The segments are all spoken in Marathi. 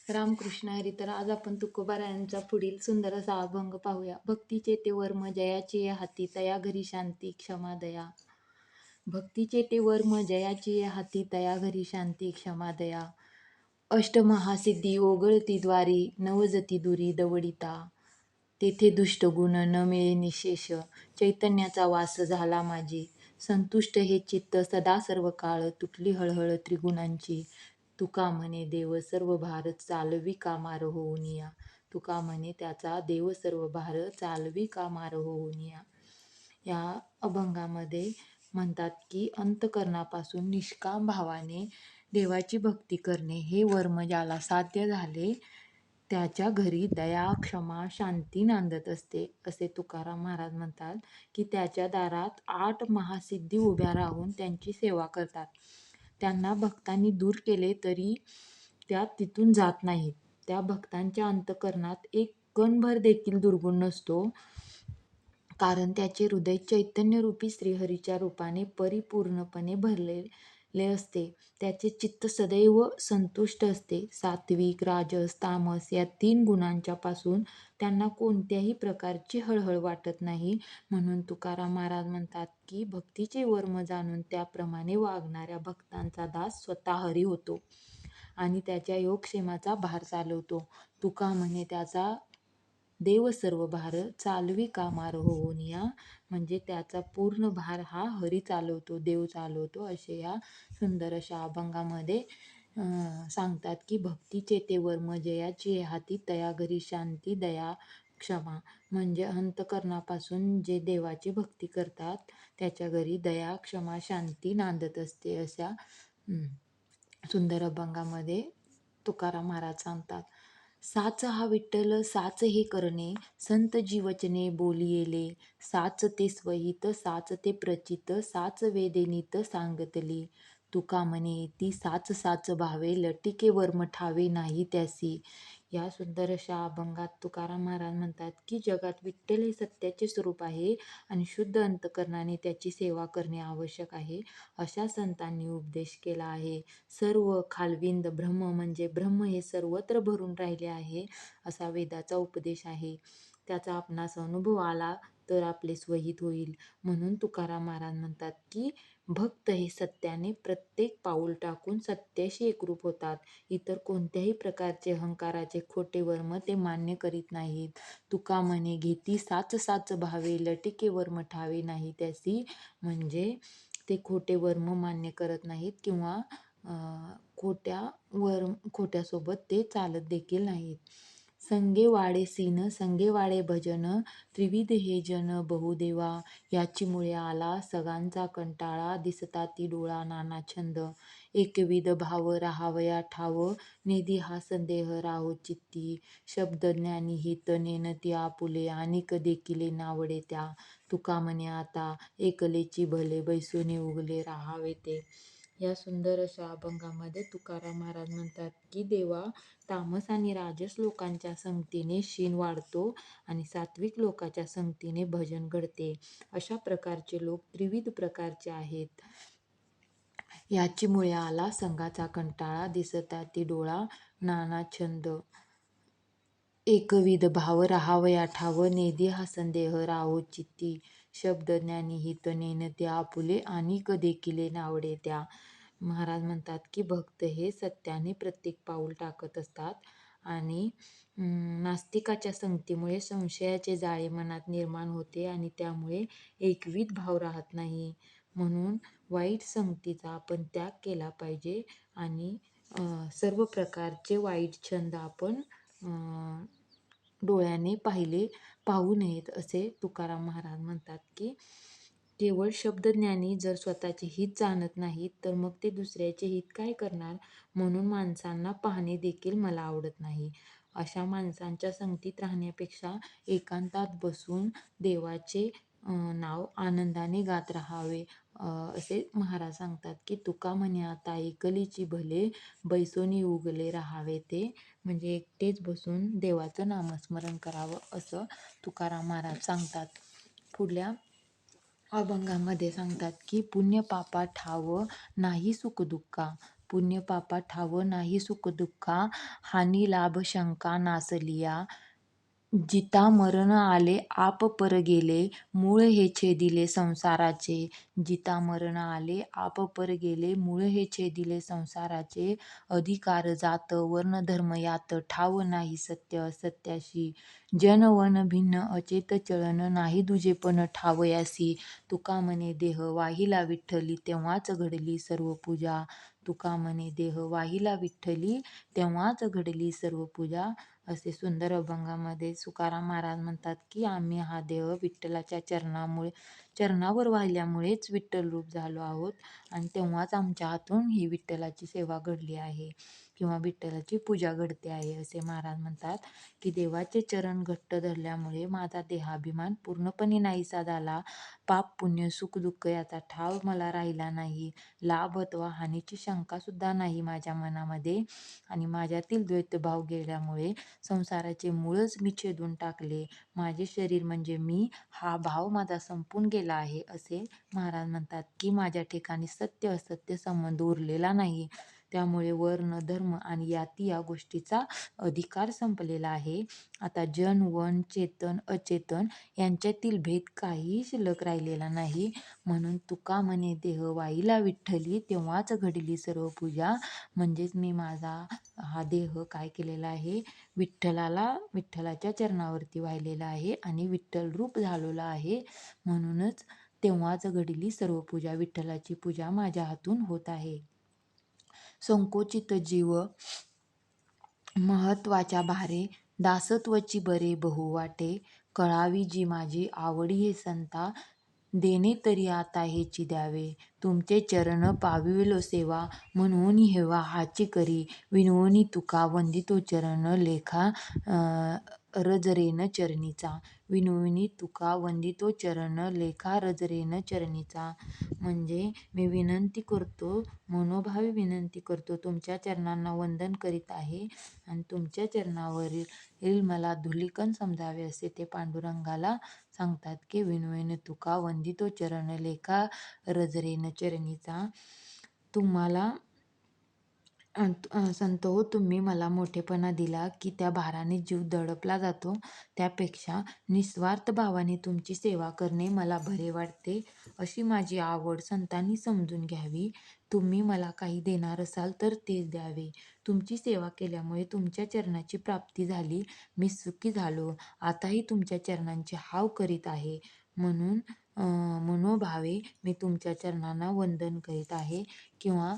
रामकृष्ण हरी. तर आज आपण तुकोबारायांचा पुढील सुंदर असा अभंग पाहूया. भक्तीचे ते वर्म जयाचे हाती तया घरी शांती क्षमा दया. भक्तीचे ते वर्म जयाची हाती तया घरी शांती क्षमा दया. अष्टमहासिद्धी ओगळती द्वारी नवजती दुरी दवडिता. तेथे दुष्टगुण न मिळे निशेष चैतन्याचा वास झाला माझी. संतुष्ट हे चित्त सदा सर्व काळ तुटली हळहळ त्रिगुणांची. तुका म्हणे देव सर्व भार चालवी कामार होऊन या. तुका म्हणे त्याचा देव सर्व भार चालवी कामार होऊन या. या अभंगामध्ये म्हणतात की अंतकरणापासून निष्काम भावाने देवाची भक्ती करणे हे वर्म ज्याला साध्य झाले त्याच्या घरी दया क्षमा शांती नांदत असते असे तुकाराम महाराज म्हणतात की त्याच्या दारात 8 महासिद्धी उभ्या राहून त्यांची सेवा करतात. त्यांना भक्तांनी दूर केले तरी त्या तिथून जात नाहीत. त्या भक्तांच्या अंतकरणात एक कणभर देखील दुर्गुण नसतो, कारण त्याचे हृदय चैतन्यरूपी श्रीहरीच्या रूपाने परिपूर्णपणे भरलेले असते. त्याचे चित्त सदैव संतुष्ट असते. सात्विक राजस तामस या 3 गुणांच्या पासून त्यांना कोणत्याही प्रकारची हळहळ वाटत नाही. म्हणून तुकाराम महाराज म्हणतात की भक्तीचे वर्म जाणून त्याप्रमाणे वागणाऱ्या भक्तांचा दास स्वतः हरी होतो आणि त्याच्या योगक्षेमाचा भार चालवतो. तुका म्हणे त्याचा देव सर्व भार चालवी कामार होऊन या. म्हणजे त्याचा पूर्ण भार हा हरी चालवतो, देव चालवतो असे या सुंदर अशा अभंगामध्ये सांगतात की भक्तीचे ते वर्म जयाची हाती तया घरी शांती दया क्षमा. म्हणजे अंतकरणापासून जे देवाची भक्ती करतात त्याच्या घरी दया क्षमा शांती नांदत असते अशा सुंदर अभंगामध्ये तुकाराम महाराज सांगतात. साच हा विठ्ठल साच हे करणे संत जीवचने बोलियेले. साच ते स्वहित साच ते प्रचित साच वेदेनीत सांगतली. तुका म्हणे ती साच साच भावे लटिके वर्म ठावे नाही त्यासी. या सुंदर अशा अभंगात तुकाराम महाराज म्हणतात की जगात विठ्ठल हे सत्याचे स्वरूप आहे आणि शुद्ध अंतकरणाने त्याची सेवा करणे आवश्यक आहे अशा संतांनी उपदेश केला आहे. सर्व खालविंद ब्रह्म म्हणजे ब्रह्म हे सर्वत्र भरून राहिले आहे असा वेदाचा उपदेश आहे. त्याचा आपणास अनुभव आला तर आपले स्वहित होईल. म्हणून तुकाराम महाराज म्हणतात की भक्त हे सत्याने प्रत्येक पाऊल टाकून सत्याशी एकरूप होतात. इतर कोणत्याही प्रकारचे अहंकाराचे खोटे वर्म ते मान्य करीत नाहीत. तुका म्हणे घेती साच साच भावे लटिके वर्म ठावे नाही त्यासी. म्हणजे ते खोटे वर्म मान्य करत नाहीत किंवा खोट्यासोबत ते चालत देखील नाहीत. संगे वाडे सीन संगे वाडे भजन त्रिविध हे जन बहुदेवा. याची मुळे आला सगांचा कंटाळा दिसता ती डोळा नाना छंद. एकविध भाव राहावया ठाव नेदी हा संदेह राहो चित्ती. शब्द ज्ञानी हित नेनती आपुले अनिक देखिले नावडे त्या. तुका म्हणे आता एकलेची भले बैसोनी उगले राहावे ते. या सुंदर अशा अभंगामध्ये तुकाराम महाराज म्हणतात की देवा तामस आणि राजस लोकांच्या संगतीने शीन वाढतो आणि सात्विक लोकांच्या संगतीने भजन घडते. अशा प्रकारचे लोक त्रिविध प्रकारचे आहेत. याची मुळे आला संघाचा कंटाळा दिसता ती डोळा नाना छंद. एकविध भाव राहावया ठाव नेदी हा संदेह राहो चित्ती. शब्द ज्ञानी हित नेनते आपुले अनिक देखिले नावडे त्या. महाराज म्हणतात की भक्त हे सत्याने प्रत्येक पाऊल टाकत असतात आणि नास्तिकाच्या संगतीमुळे संशयाचे जाळे मनात निर्माण होते आणि त्यामुळे एकविध भाव राहत नाही. म्हणून वाईट संगतीचा आपण त्याग केला पाहिजे आणि सर्व प्रकारचे वाईट छंद आपण डोळ्याने पाहू नयेत असे तुकाराम महाराज म्हणतात की केवळ शब्दज्ञानी जर स्वतःचे हित जाणत नाहीत तर मग ते दुसऱ्याचे हित काय करणार. म्हणून माणसांना पाहणे देखील मला आवडत नाही. अशा माणसांच्या संगतीत राहण्यापेक्षा एकांतात बसून देवाचे नाव आनंदाने गात राहावे असे महाराज सांगतात की तुका म्हणे आता एकलीची भले बैसोनी उगले राहावे ते. म्हणजे एकटेच बसून देवाचं नामस्मरण करावं असं तुकाराम महाराज सांगतात. पुढल्या अभंगामध्ये सांगतात की पुण्य पापा ठाव नाही सुख दुःखा. पुण्य पापा ठाव नाही सुख दुःखा, हानी लाभ शंका नासलिया. जिता मरण आले आप पर गेले, मूळ हे छेदिले संसाराचे. जिता मरण आले आप पर गेले, मूळ हे छेदिले संसाराचे. अधिकार जात वर्ण धर्म यात, ठाव नाही सत्य असत्याशी. जन वन भिन्न अचेत चलन, नाही दुजे पण ठावयासी. तुका म्हणे देह वाहिला विठ्ठली, तेव्हाच घडली सर्व पूजा. तुका म्हणे देह वाहिला विठ्ठली, तेव्हाच घडली सर्व पूजा. असे सुंदर अभंगामध्ये तुकाराम महाराज म्हणतात की आम्ही हा देह विठ्ठलाच्या चरणावर वाहिल्यामुळेच विठ्ठल रूप झालो आहोत आणि तेव्हाच आमच्या हातून ही विठ्ठलाची सेवा घडली आहे किंवा विठ्ठलाची पूजा घडते आहे. असे महाराज म्हणतात की देवाचे चरण घट्ट धरल्यामुळे माझा देहाभिमान पूर्णपणे नाहीसा झाला. पाप पुण्य सुख दुःख याचा ठाव मला राहिला नाही. लाभ अथवा हानीची शंका सुद्धा नाही माझ्या मनामध्ये आणि माझ्यातील द्वैतभाव गेल्यामुळे संसाराचे मूळच मी छेदून टाकले. माझे शरीर म्हणजे मी हा भाव माझा संपून गेला आहे. असे महाराज म्हणतात की माझ्या ठिकाणी सत्य असत्य संबंध उरलेला नाही. त्यामुळे वर्ण धर्म आणि याती या गोष्टीचा अधिकार संपलेला आहे. आता जन वन चेतन अचेतन यांच्यातील भेद काहीही शिल्लक राहिलेला नाही. म्हणून तुका म्हणे देह वाहिला विठ्ठली, तेव्हाच घडली सर्व पूजा. म्हणजेच मी माझा हा देह काय केलेला आहे, विठ्ठलाच्या चरणावरती वाहिलेला आहे आणि विठ्ठल रूप झालेला आहे. म्हणूनच तेव्हाच घडली सर्व पूजा. विठ्ठलाची पूजा माझ्या हातून होत आहे. संकोचित जीव महत्वाच्या भारे, दासत्वची बरे बहु वाटे. कळावी जी माझी आवडी हे संता, देणे तरी आता हेची द्यावे. तुमचे चरण पाविलो सेवा, म्हणून हेवा हाची करी. विनवणी तुका वंदितो चरण, लेखा रजरेन चरणीचा. विनवणी तुका वंदितो चरण, लेखा रजरेन चरणीचा. म्हणजे मी विनंती करतो, मनोभावे विनंती करतो, तुमच्या चरणांना वंदन करीत आहे आणि तुमच्या चरणावरील मला धुलिकन समजावे असे ते पांडुरंगाला सांगतात की विनवणी तुका वंदितो चरण, लेखा रजरेन चरणीचा. तुम्हाला संत हो, तुम्ही मला मोठेपणा दिला की त्या भाराने जीव दडपला जातो. त्यापेक्षा निस्वार्थ भावाने तुमची सेवा करणे मला बरे वाटते. अशी माझी आवड संतांनी समजून घ्यावी. तुम्ही मला काही देणार असाल तर तेच द्यावे. तुमची सेवा केल्यामुळे तुमच्या चरणाची प्राप्ती झाली. मी सुखी झालो. आताही तुमच्या चरणांची हाव करीत आहे. म्हणून मनोभावे मी तुमच्या चरणांना वंदन करीत आहे. किंवा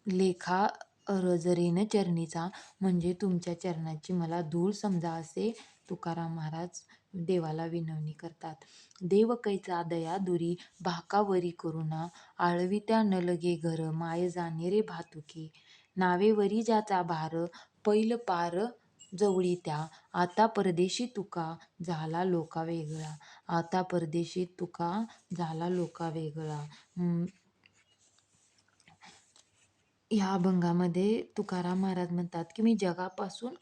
लेखा रजरेन चरणीचा म्हणजे तुमच्या चरणाची मला धूळ समजा असे तुकाराम महाराज देवाला विनवणी करतात. देव कैचा दया दुरी, भाकावरी करुणा. आळवित्या न लगे घर, माय जाणे रे भातुकी. नावेवरी ज्याचा भार, पैल पार जवळी त्या. आता परदेशी तुका झाला लोका वेगळा. आता परदेशी तुका झाला लोका वेगळा. ह्या अभंगामध्ये तुकाराम महाराज म्हणतात की मी जगापासून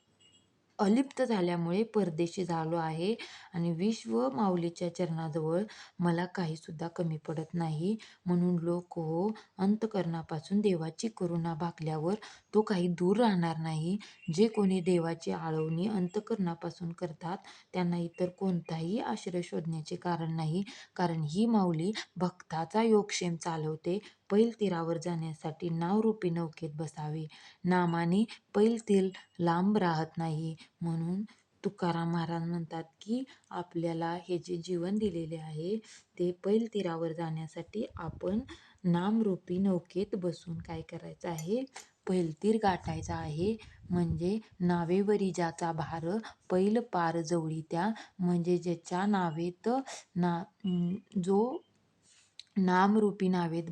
अलिप्त झाल्यामुळे परदेशी झालो आहे आणि विश्व माऊलीच्या चरणाजवळ मला काही सुद्धा कमी पडत नाही. म्हणून लोक हो, अंतकरणापासून देवाची करुणा भागल्यावर तो काही दूर राहणार नाही. जे कोणी देवाची आळवणी अंतकरणापासून करतात त्यांना इतर कोणताही आश्रय शोधण्याचे कारण नाही. कारण ही माऊली भक्ताचा योगक्षेम चालवते. पैल तीरावर जाण्यासाठी नावरूपी नौकेत बसावे. नामाने पैल तीर लांब राहत नाही. म्हणून तुकाराम महाराज म्हणतात की आपल्याला हे जे जीवन दिलेले आहे ते पैल तीरावर जाण्यासाठी आपण नामरूपी नौकेत बसून काय करायचं आहे, पैलतीर गाठायचा आहे. म्हणजे नावेवरी ज्याचा भार, पैल पार जवळी त्या. म्हणजे ज्याच्या नावेत जो नामरूपी नावेत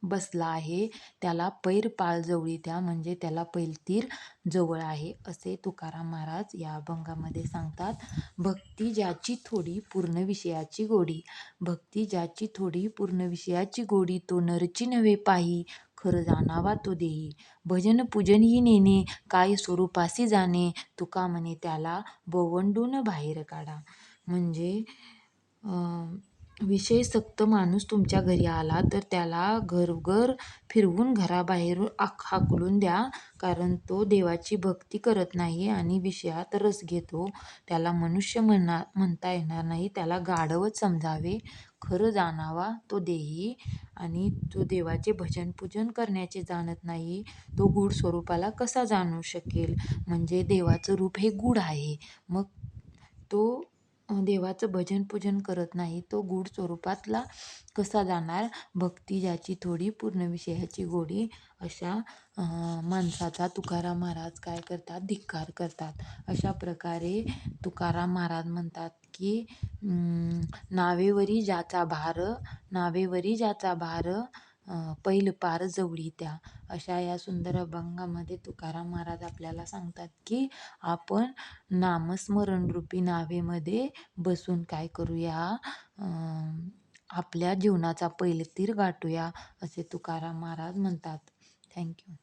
बसला आहे त्याला पैर पाळ जवळी त्या. म्हणजे त्याला पैलतीर जवळ आहे असे तुकाराम महाराज या अभंगामध्ये सांगतात. भक्ती ज्याची थोडी पूर्ण विषयाची गोडी. भक्ती ज्याची थोडी पूर्ण विषयाची गोडी, तो नरची नव्हे पाही, खरं जाणावा तो देही. भजन पूजन ही नेणे, काय स्वरूपासी जाणे. तुका म्हणे त्याला बोवंडून बाहेर काढा. म्हणजे विषयसक्त माणूस तुमच्या घरी आला तर त्याला घरघर फिरवून घराबाहेर हाकलून द्या, कारण तो देवाची भक्ती करत नाही आणि विषयात रस घेतो. त्याला मनुष्य म्हणता येणार नाही, त्याला गाढवच समजावे. खरं जाणावा तो देही, आणि तो देवाचे भजन पूजन करण्याचे जाणत नाही, तो गूढ स्वरूपाला कसा जाणू शकेल? म्हणजे देवाचं रूप हे गूढ आहे. मग तो देवाचं भजन पूजन करत नाही, तो गूढ स्वरूपातला कसा जाणार? भक्ती ज्याची थोडी, पूर्ण विषयाची गोडी, अशा माणसाचा तुकाराम महाराज काय करतात? धिक्कार करतात. अशा प्रकारे तुकाराम महाराज म्हणतात की नावेवरी ज्याचा भार, नावेवरी ज्याचा भार, पैल पार जवळी त्या. अशा या सुंदर अभंगामध्ये तुकाराम महाराज आपल्याला सांगतात की आपण नामस्मरण रूपी नावेमध्ये बसून काय करूया? आपल्या जीवनाचा पैलतीर गाठूया, असे तुकाराम महाराज म्हणतात. थँक्यू.